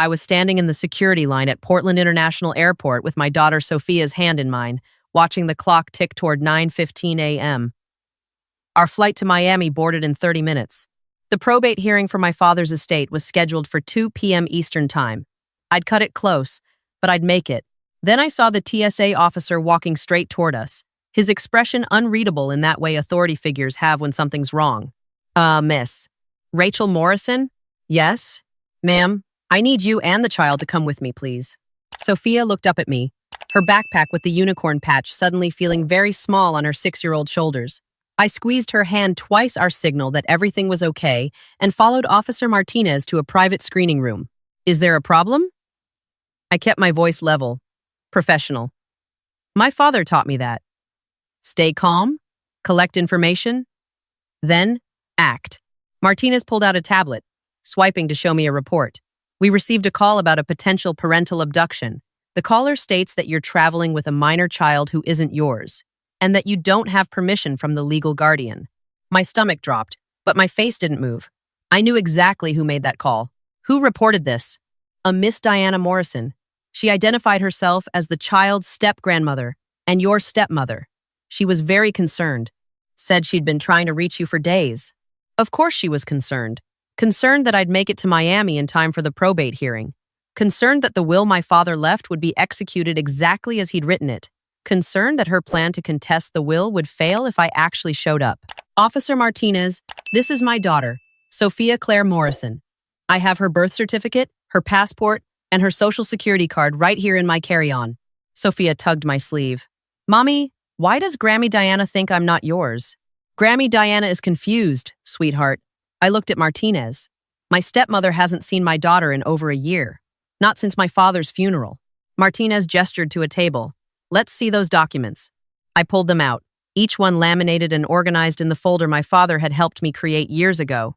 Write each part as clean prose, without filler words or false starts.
I was standing in the security line at Portland International Airport with my daughter Sophia's hand in mine, watching the clock tick toward 9:15 a.m. Our flight to Miami boarded in 30 minutes. The probate hearing for my father's estate was scheduled for 2 p.m. Eastern Time. I'd cut it close, but I'd make it. Then I saw the TSA officer walking straight toward us, his expression unreadable in that way authority figures have when something's wrong. Miss. Rachel Morrison? Yes? Ma'am, I need you and the child to come with me, please. Sophia looked up at me, her backpack with the unicorn patch suddenly feeling very small on her 6-year-old shoulders. I squeezed her hand twice our signal that everything was okay and followed Officer Martinez to a private screening room. Is there a problem? I kept my voice level, professional. My father taught me that. Stay calm, collect information, then act. Martinez pulled out a tablet, swiping to show me a report. We received a call about a potential parental abduction. The caller states that you're traveling with a minor child who isn't yours, and that you don't have permission from the legal guardian. My stomach dropped, but my face didn't move. I knew exactly who made that call. Who reported this? A Miss Diana Morrison. She identified herself as the child's step-grandmother and your stepmother. She was very concerned. Said she'd been trying to reach you for days. Of course she was concerned. Concerned that I'd make it to Miami in time for the probate hearing. Concerned that the will my father left would be executed exactly as he'd written it. Concerned that her plan to contest the will would fail if I actually showed up. Officer Martinez, this is my daughter, Sophia Claire Morrison. I have her birth certificate, her passport, and her social security card right here in my carry-on. Sophia tugged my sleeve. Mommy, why does Grammy Diana think I'm not yours? Grammy Diana is confused, sweetheart. I looked at Martinez. My stepmother hasn't seen my daughter in over a year. Not since my father's funeral. Martinez gestured to a table. Let's see those documents. I pulled them out, each one laminated and organized in the folder my father had helped me create years ago.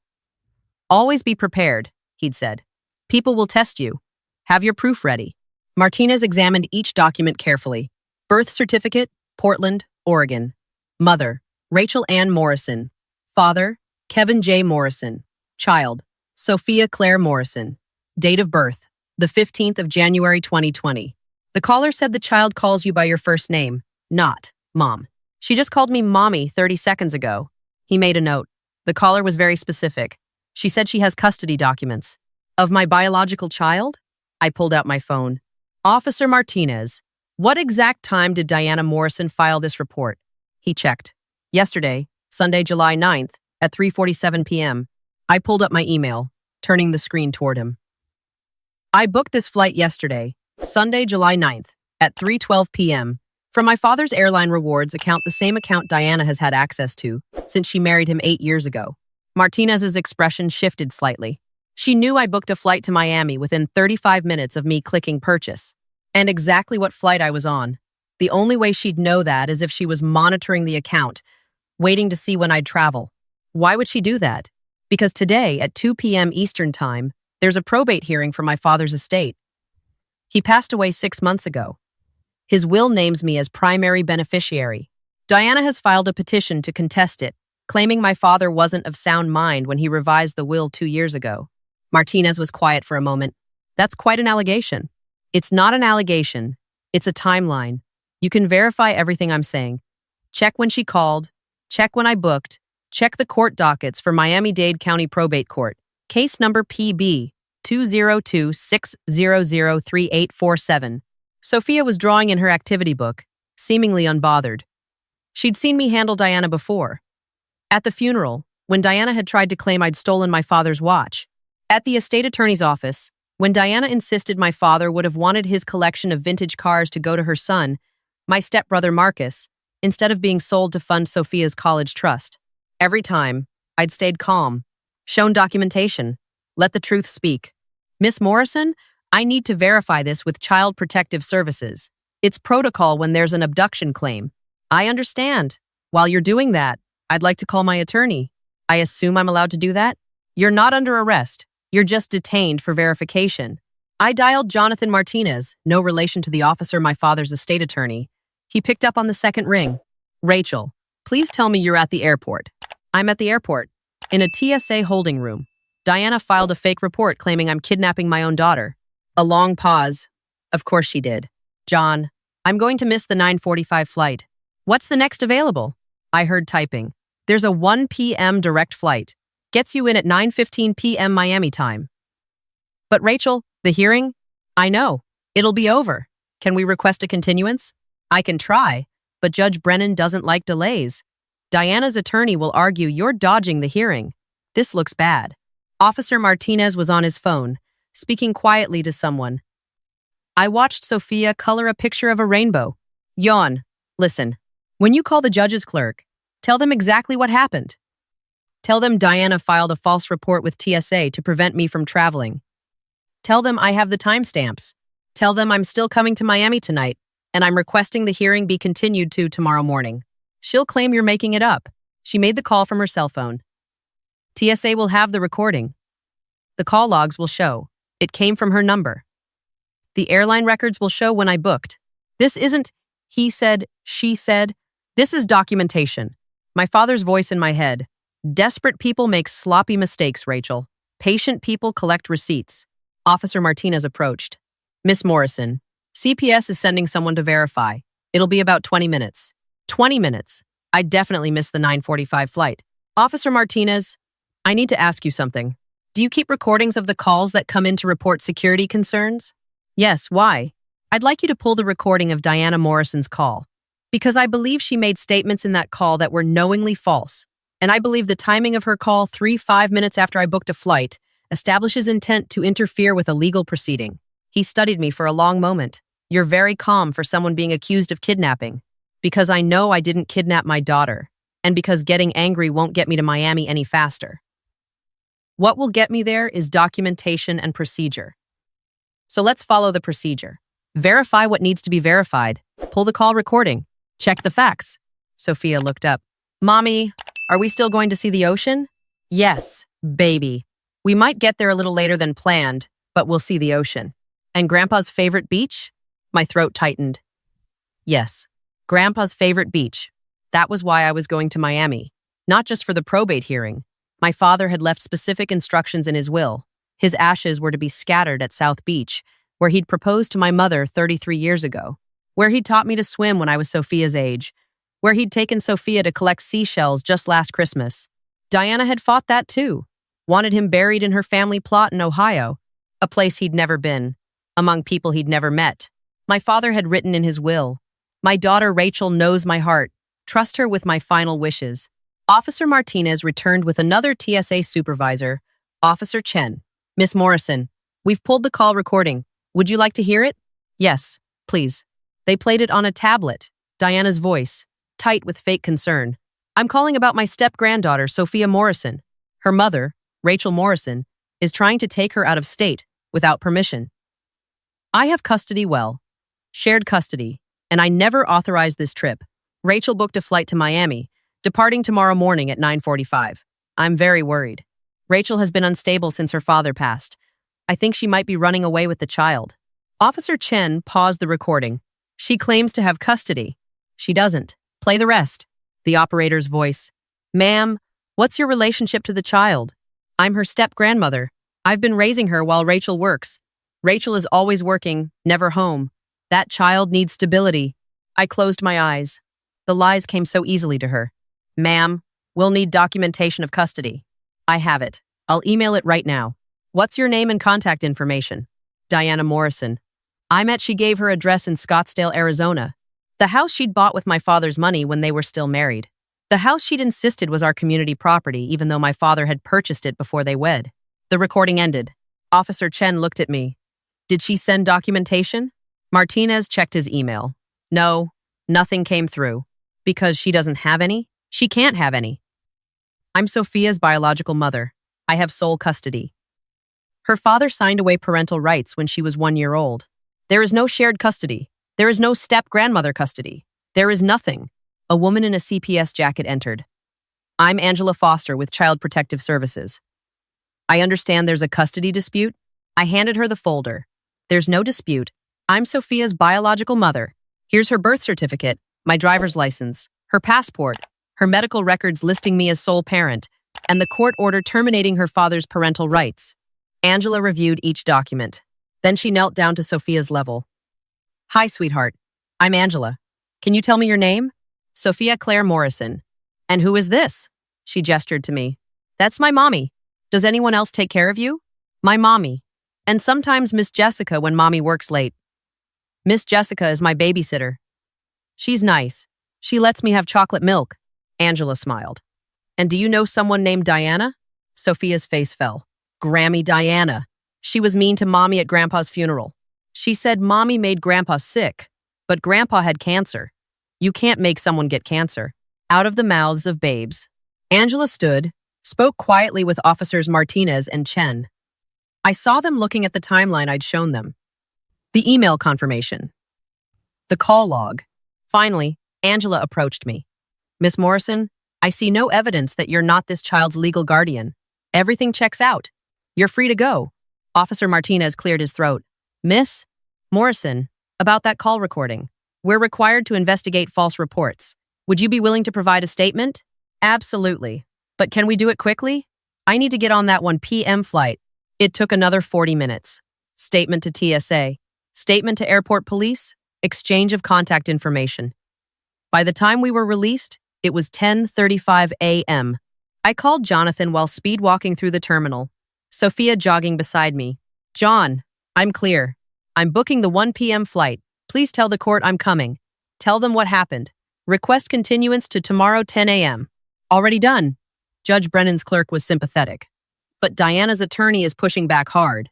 Always be prepared, he'd said. People will test you. Have your proof ready. Martinez examined each document carefully. Birth certificate, Portland, Oregon. Mother, Rachel Ann Morrison. Father, Kevin J. Morrison. Child, Sophia Claire Morrison. Date of birth, the 15th of January 2020. The caller said the child calls you by your first name, not Mom. She just called me Mommy 30 seconds ago. He made a note. The caller was very specific. She said she has custody documents. Of my biological child? I pulled out my phone. Officer Martinez, what exact time did Diana Morrison file this report? He checked. Yesterday, Sunday, July 9th, at 3:47 p.m. I pulled up my email, turning the screen toward him. I booked this flight yesterday, Sunday, July 9th, at 3:12 p.m. from my father's airline rewards account, the same account Diana has had access to since she married him 8 years ago. Martinez's expression shifted slightly. She knew I booked a flight to Miami within 35 minutes of me clicking purchase, and exactly what flight I was on. The only way she'd know that is if she was monitoring the account, waiting to see when I'd travel. Why would she do that? Because today, at 2 p.m. Eastern Time, there's a probate hearing for my father's estate. He passed away 6 months ago. His will names me as primary beneficiary. Diana has filed a petition to contest it, claiming my father wasn't of sound mind when he revised the will 2 years ago. Martinez was quiet for a moment. That's quite an allegation. It's not an allegation. It's a timeline. You can verify everything I'm saying. Check when she called. Check when I booked. Check the court dockets for Miami-Dade County Probate Court. Case number PB 202-600-3847. Sophia was drawing in her activity book, seemingly unbothered. She'd seen me handle Diana before. At the funeral, when Diana had tried to claim I'd stolen my father's watch. At the estate attorney's office, when Diana insisted my father would have wanted his collection of vintage cars to go to her son, my stepbrother Marcus, instead of being sold to fund Sophia's college trust. Every time, I'd stayed calm, shown documentation, let the truth speak. Miss Morrison, I need to verify this with Child Protective Services. It's protocol when there's an abduction claim. I understand. While you're doing that, I'd like to call my attorney. I assume I'm allowed to do that? You're not under arrest. You're just detained for verification. I dialed Jonathan Martinez, no relation to the officer, my father's estate attorney. He picked up on the second ring. Rachel, please tell me you're at the airport. I'm at the airport, in a TSA holding room. Diana filed a fake report claiming I'm kidnapping my own daughter. A long pause. Of course she did. John, I'm going to miss the 9:45 flight. What's the next available? I heard typing. There's a 1 p.m. direct flight. Gets you in at 9:15 p.m. Miami time. But Rachel, the hearing? I know. It'll be over. Can we request a continuance? I can try, but Judge Brennan doesn't like delays. Diana's attorney will argue you're dodging the hearing. This looks bad. Officer Martinez was on his phone, speaking quietly to someone. I watched Sophia color a picture of a rainbow. Yawn. Listen, when you call the judge's clerk, tell them exactly what happened. Tell them Diana filed a false report with TSA to prevent me from traveling. Tell them I have the timestamps. Tell them I'm still coming to Miami tonight, and I'm requesting the hearing be continued to tomorrow morning. She'll claim you're making it up. She made the call from her cell phone. TSA will have the recording. The call logs will show. It came from her number. The airline records will show when I booked. This isn't he said, she said. This is documentation. My father's voice in my head. Desperate people make sloppy mistakes, Rachel. Patient people collect receipts. Officer Martinez approached. Miss Morrison, CPS is sending someone to verify. It'll be about 20 minutes. 20 minutes. I definitely missed the 9:45 flight. Officer Martinez, I need to ask you something. Do you keep recordings of the calls that come in to report security concerns? Yes, why? I'd like you to pull the recording of Diana Morrison's call, because I believe she made statements in that call that were knowingly false, and I believe the timing of her call 5 minutes after I booked a flight establishes intent to interfere with a legal proceeding. He studied me for a long moment. You're very calm for someone being accused of kidnapping, because I know I didn't kidnap my daughter, and because getting angry won't get me to Miami any faster. What will get me there is documentation and procedure. So let's follow the procedure. Verify what needs to be verified. Pull the call recording. Check the facts. Sophia looked up. Mommy, are we still going to see the ocean? Yes, baby. We might get there a little later than planned, but we'll see the ocean. And Grandpa's favorite beach? My throat tightened. Yes, Grandpa's favorite beach. That was why I was going to Miami. Not just for the probate hearing. My father had left specific instructions in his will. His ashes were to be scattered at South Beach, where he'd proposed to my mother 33 years ago, where he'd taught me to swim when I was Sophia's age, where he'd taken Sophia to collect seashells just last Christmas. Diana had fought that too, wanted him buried in her family plot in Ohio, a place he'd never been, among people he'd never met. My father had written in his will, "My daughter Rachel knows my heart. Trust her with my final wishes." Officer Martinez returned with another TSA supervisor, Officer Chen. Miss Morrison, we've pulled the call recording. Would you like to hear it? Yes, please. They played it on a tablet. Diana's voice, tight with fake concern. I'm calling about my step-granddaughter, Sophia Morrison. Her mother, Rachel Morrison, is trying to take her out of state without permission. I have custody shared custody, and I never authorized this trip. Rachel booked a flight to Miami, departing tomorrow morning at 9:45. I'm very worried. Rachel has been unstable since her father passed. I think she might be running away with the child. Officer Chen paused the recording. She claims to have custody. She doesn't. Play the rest. The operator's voice. Ma'am, what's your relationship to the child? I'm her step-grandmother. I've been raising her while Rachel works. Rachel is always working, never home. That child needs stability. I closed my eyes. The lies came so easily to her. Ma'am, we'll need documentation of custody. I have it. I'll email it right now. What's your name and contact information? Diana Morrison. She gave her address in Scottsdale, Arizona. The house she'd bought with my father's money when they were still married. The house she'd insisted was our community property, even though my father had purchased it before they wed. The recording ended. Officer Chen looked at me. Did she send documentation? Martinez checked his email. No, nothing came through. Because she doesn't have any? She can't have any. I'm Sophia's biological mother. I have sole custody. Her father signed away parental rights when she was 1 year old. There is no shared custody. There is no step-grandmother custody. There is nothing. A woman in a CPS jacket entered. I'm Angela Foster with Child Protective Services. I understand there's a custody dispute. I handed her the folder. There's no dispute. I'm Sophia's biological mother. Here's her birth certificate, my driver's license, her passport, her medical records listing me as sole parent, and the court order terminating her father's parental rights. Angela reviewed each document. Then she knelt down to Sophia's level. Hi, sweetheart. I'm Angela. Can you tell me your name? Sophia Claire Morrison. And who is this? She gestured to me. That's my mommy. Does anyone else take care of you? My mommy. And sometimes Miss Jessica when mommy works late. Miss Jessica is my babysitter. She's nice. She lets me have chocolate milk. Angela smiled. And do you know someone named Diana? Sophia's face fell. Grammy Diana. She was mean to mommy at Grandpa's funeral. She said mommy made Grandpa sick, but Grandpa had cancer. You can't make someone get cancer. Out of the mouths of babes. Angela stood, spoke quietly with Officers Martinez and Chen. I saw them looking at the timeline I'd shown them. The email confirmation. The call log. Finally, Angela approached me. Miss Morrison, I see no evidence that you're not this child's legal guardian. Everything checks out. You're free to go. Officer Martinez cleared his throat. Miss Morrison, about that call recording. We're required to investigate false reports. Would you be willing to provide a statement? Absolutely. But can we do it quickly? I need to get on that 1 p.m. flight. It took another 40 minutes. Statement to TSA. Statement to airport police. Exchange of contact information. By the time we were released, it was 10:35 a.m. I called Jonathan while speed walking through the terminal. Sophia jogging beside me. John, I'm clear. I'm booking the 1 p.m. flight. Please tell the court I'm coming. Tell them what happened. Request continuance to tomorrow 10 a.m. Already done. Judge Brennan's clerk was sympathetic. But Diana's attorney is pushing back hard.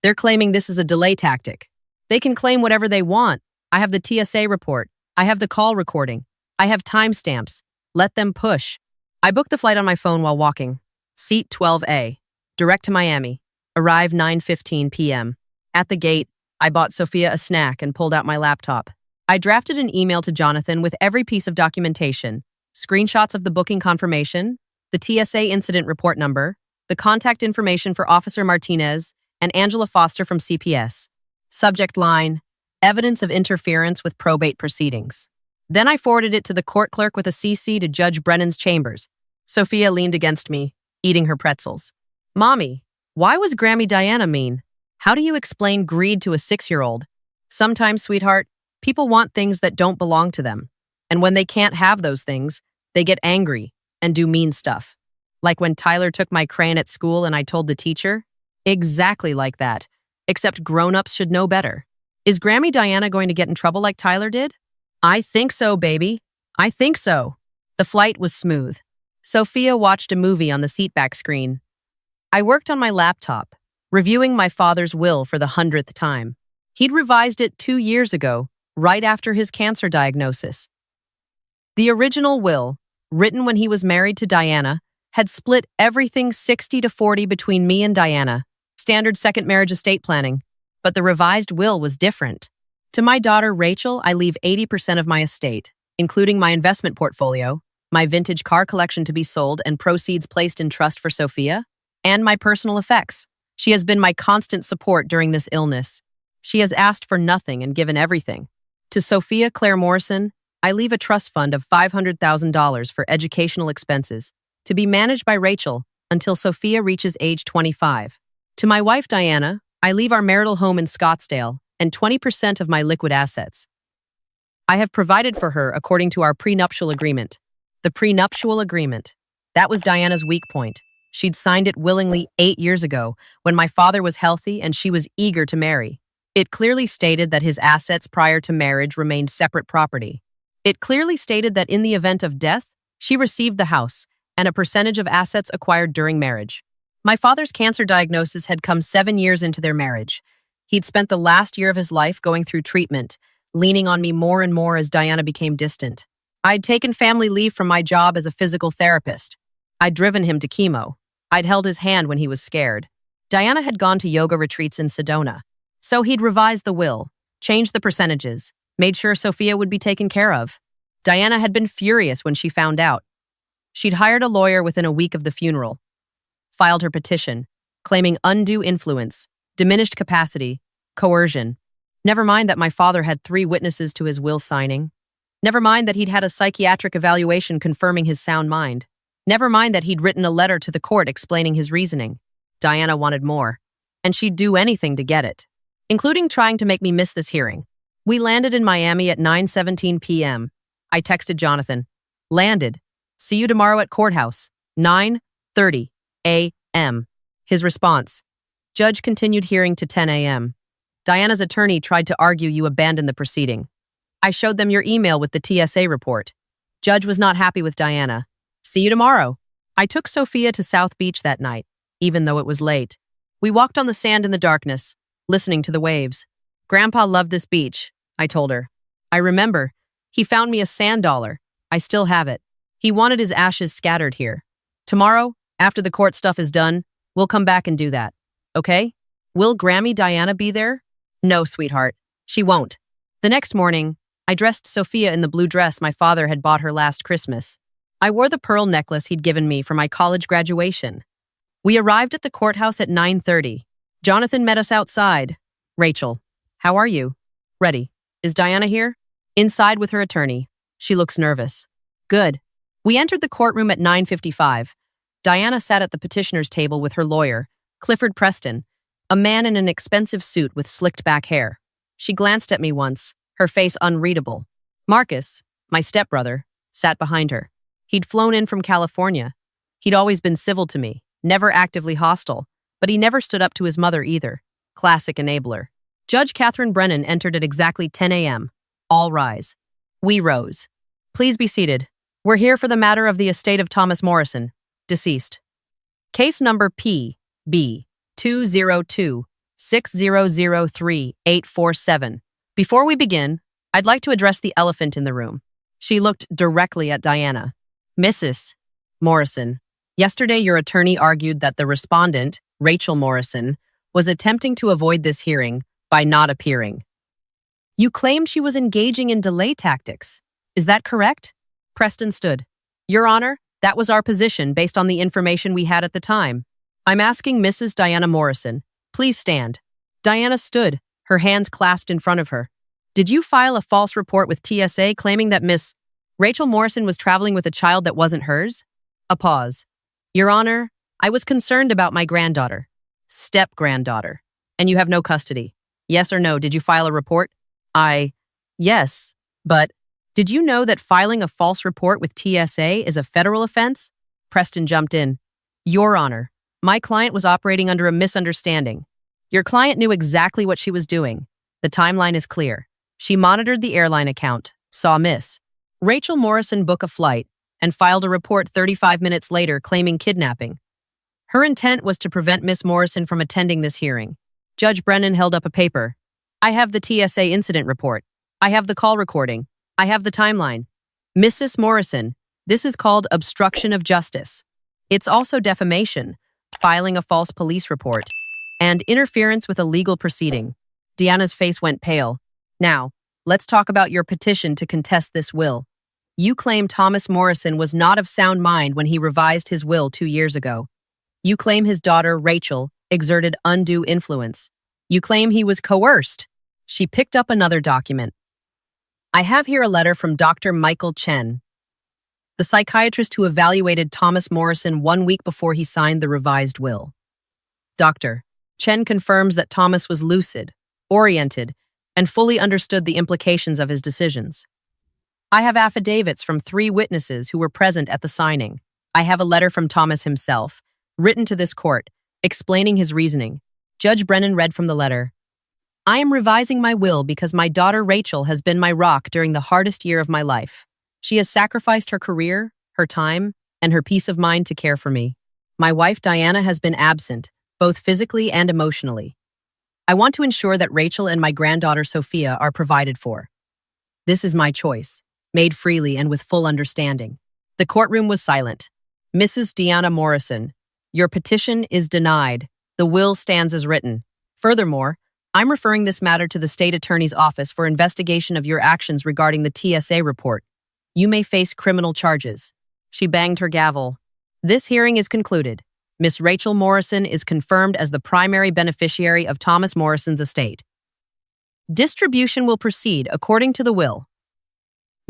They're claiming this is a delay tactic. They can claim whatever they want. I have the TSA report. I have the call recording. I have timestamps. Let them push. I booked the flight on my phone while walking. Seat 12A. Direct to Miami. Arrive 9:15 p.m. At the gate, I bought Sophia a snack and pulled out my laptop. I drafted an email to Jonathan with every piece of documentation, screenshots of the booking confirmation, the TSA incident report number, the contact information for Officer Martinez and Angela Foster from CPS. Subject line, evidence of interference with probate proceedings. Then I forwarded it to the court clerk with a CC to Judge Brennan's chambers. Sophia leaned against me, eating her pretzels. Mommy, why was Grammy Diana mean? How do you explain greed to a 6-year-old? Sometimes, sweetheart, people want things that don't belong to them. And when they can't have those things, they get angry and do mean stuff. Like when Tyler took my crayon at school and I told the teacher? Exactly like that, except grown-ups should know better. Is Grammy Diana going to get in trouble like Tyler did? I think so, baby. I think so. The flight was smooth. Sophia watched a movie on the seatback screen. I worked on my laptop, reviewing my father's will for the 100th time. He'd revised it 2 years ago, right after his cancer diagnosis. The original will, written when he was married to Diana, had split everything 60-40 between me and Diana, standard second marriage estate planning. But the revised will was different. To my daughter, Rachel, I leave 80% of my estate, including my investment portfolio, my vintage car collection to be sold and proceeds placed in trust for Sophia, and my personal effects. She has been my constant support during this illness. She has asked for nothing and given everything. To Sophia Claire Morrison, I leave a trust fund of $500,000 for educational expenses, to be managed by Rachel until Sophia reaches age 25. To my wife Diana, I leave our marital home in Scottsdale and 20% of my liquid assets. I have provided for her according to our prenuptial agreement. The prenuptial agreement. That was Diana's weak point. She'd signed it willingly 8 years ago, when my father was healthy and she was eager to marry. It clearly stated that his assets prior to marriage remained separate property. It clearly stated that in the event of death, she received the house and a percentage of assets acquired during marriage. My father's cancer diagnosis had come 7 years into their marriage. He'd spent the last year of his life going through treatment, leaning on me more and more as Diana became distant. I'd taken family leave from my job as a physical therapist. I'd driven him to chemo. I'd held his hand when he was scared. Diana had gone to yoga retreats in Sedona. So he'd revised the will, changed the percentages, made sure Sophia would be taken care of. Diana had been furious when she found out. She'd hired a lawyer within a week of the funeral, filed her petition, claiming undue influence, diminished capacity, coercion. Never mind that my father had 3 witnesses to his will signing. Never mind that he'd had a psychiatric evaluation confirming his sound mind. Never mind that he'd written a letter to the court explaining his reasoning. Diana wanted more, and she'd do anything to get it. including trying to make me miss this hearing. We landed in Miami at 9:17 p.m. I texted Jonathan. Landed. See you tomorrow at courthouse. 9:30 a.m. His response. Judge continued hearing to 10 a.m. Diana's attorney tried to argue you abandoned the proceeding. I showed them your email with the TSA report. Judge was not happy with Diana. See you tomorrow. I took Sophia to South Beach that night, even though it was late. We walked on the sand in the darkness, listening to the waves. Grandpa loved this beach, I told her. I remember. He found me a sand dollar. I still have it. He wanted his ashes scattered here. Tomorrow, after the court stuff is done, we'll come back and do that. Okay? Will Grammy Diana be there? No, sweetheart. She won't. The next morning, I dressed Sophia in the blue dress my father had bought her last Christmas. I wore the pearl necklace he'd given me for my college graduation. We arrived at the courthouse at 9:30. Jonathan met us outside. Rachel, how are you? Ready. Is Diana here? Inside with her attorney. She looks nervous. Good. We entered the courtroom at 9:55. Diana sat at the petitioner's table with her lawyer, Clifford Preston, a man in an expensive suit with slicked back hair. She glanced at me once, her face unreadable. Marcus, my stepbrother, sat behind her. He'd flown in from California. He'd always been civil to me, never actively hostile, but he never stood up to his mother either. Classic enabler. Judge Catherine Brennan entered at exactly 10 a.m. All rise. We rose. Please be seated. We're here for the matter of the estate of Thomas Morrison, deceased. Case number P.B. 202-6003-847. Before we begin, I'd like to address the elephant in the room. She looked directly at Diana. Mrs. Morrison, yesterday your attorney argued that the respondent, Rachel Morrison, was attempting to avoid this hearing by not appearing. You claimed she was engaging in delay tactics. Is that correct? Preston stood. Your Honor, that was our position based on the information we had at the time. I'm asking Mrs. Diana Morrison. Please stand. Diana stood, her hands clasped in front of her. Did you file a false report with TSA claiming that Miss Rachel Morrison was traveling with a child that wasn't hers? A pause. Your Honor, I was concerned about my granddaughter. Step-granddaughter. And you have no custody. Yes or no, did you file a report? Yes, but did you know that filing a false report with TSA is a federal offense? Preston jumped in. Your Honor, my client was operating under a misunderstanding. Your client knew exactly what she was doing. The timeline is clear. She monitored the airline account, saw Miss Rachel Morrison book a flight, and filed a report 35 minutes later claiming kidnapping. Her intent was to prevent Miss Morrison from attending this hearing. Judge Brennan held up a paper. I have the TSA incident report. I have the call recording. I have the timeline. Mrs. Morrison, this is called obstruction of justice. It's also defamation, filing a false police report, and interference with a legal proceeding. Diana's face went pale. Now, let's talk about your petition to contest this will. You claim Thomas Morrison was not of sound mind when he revised his will 2 years ago. You claim his daughter, Rachel, exerted undue influence. You claim he was coerced. She picked up another document. I have here a letter from Dr. Michael Chen, the psychiatrist who evaluated Thomas Morrison 1 week before he signed the revised will. Dr. Chen confirms that Thomas was lucid, oriented, and fully understood the implications of his decisions. I have affidavits from 3 witnesses who were present at the signing. I have a letter from Thomas himself, written to this court, explaining his reasoning. Judge Brennan read from the letter. I am revising my will because my daughter Rachel has been my rock during the hardest year of my life. She has sacrificed her career, her time, and her peace of mind to care for me. My wife Diana has been absent, both physically and emotionally. I want to ensure that Rachel and my granddaughter Sophia are provided for. This is my choice, made freely and with full understanding. The courtroom was silent. Mrs. Diana Morrison, your petition is denied. The will stands as written. Furthermore, I'm referring this matter to the state attorney's office for investigation of your actions regarding the TSA report. You may face criminal charges. She banged her gavel. This hearing is concluded. Miss Rachel Morrison is confirmed as the primary beneficiary of Thomas Morrison's estate. Distribution will proceed according to the will.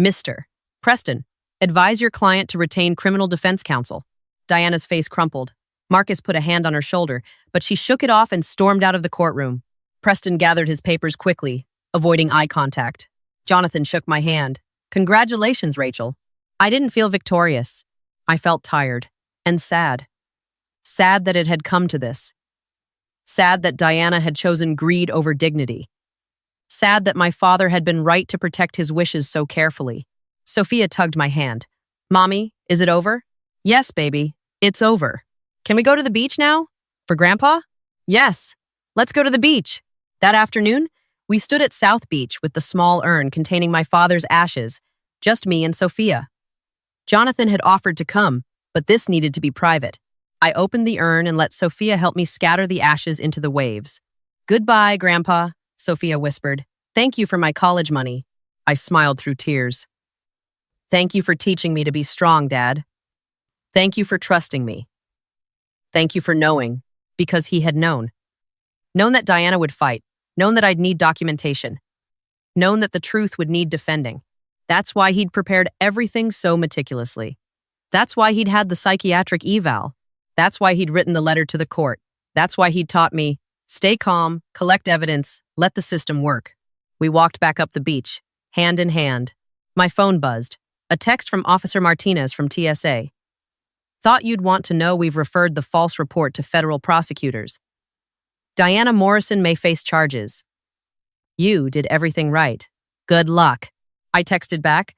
Mr. Preston, advise your client to retain criminal defense counsel. Diana's face crumpled. Marcus put a hand on her shoulder, but she shook it off and stormed out of the courtroom. Preston gathered his papers quickly, avoiding eye contact. Jonathan shook my hand. Congratulations, Rachel. I didn't feel victorious. I felt tired and sad. Sad that it had come to this. Sad that Diana had chosen greed over dignity. Sad that my father had been right to protect his wishes so carefully. Sophia tugged my hand. Mommy, is it over? Yes, baby, it's over. Can we go to the beach now? For Grandpa? Yes. Let's go to the beach. That afternoon, we stood at South Beach with the small urn containing my father's ashes, just me and Sophia. Jonathan had offered to come, but this needed to be private. I opened the urn and let Sophia help me scatter the ashes into the waves. Goodbye, Grandpa, Sophia whispered. Thank you for my college money. I smiled through tears. Thank you for teaching me to be strong, Dad. Thank you for trusting me. Thank you for knowing, because he had known. Known that Diana would fight, known that I'd need documentation, known that the truth would need defending. That's why he'd prepared everything so meticulously. That's why he'd had the psychiatric eval. That's why he'd written the letter to the court. That's why he'd taught me, stay calm, collect evidence, let the system work. We walked back up the beach, hand in hand. My phone buzzed. A text from Officer Martinez from TSA. Thought you'd want to know we've referred the false report to federal prosecutors. Diana Morrison may face charges. You did everything right. Good luck. I texted back.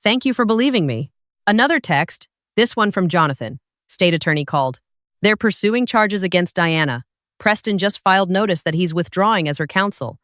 Thank you for believing me. Another text, this one from Jonathan. State attorney called. They're pursuing charges against Diana. Preston just filed notice that he's withdrawing as her counsel.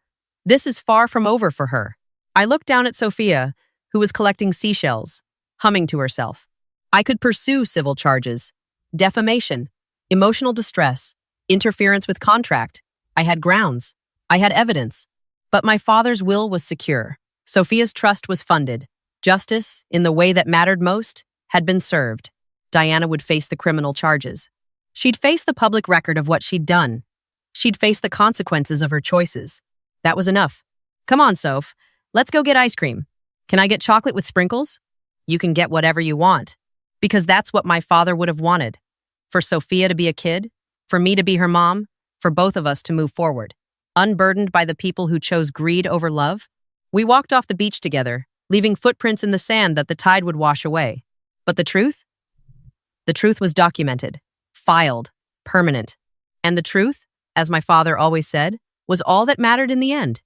This is far from over for her. I looked down at Sophia, who was collecting seashells, humming to herself. I could pursue civil charges. Defamation, emotional distress, interference with contract. I had grounds. I had evidence. But my father's will was secure. Sophia's trust was funded. Justice, in the way that mattered most, had been served. Diana would face the criminal charges. She'd face the public record of what she'd done. She'd face the consequences of her choices. That was enough. Come on, Soph. Let's go get ice cream. Can I get chocolate with sprinkles? You can get whatever you want. Because that's what my father would have wanted. For Sophia to be a kid, for me to be her mom, for both of us to move forward. Unburdened by the people who chose greed over love, we walked off the beach together, leaving footprints in the sand that the tide would wash away. But the truth? The truth was documented, filed, permanent. And the truth, as my father always said, was all that mattered in the end.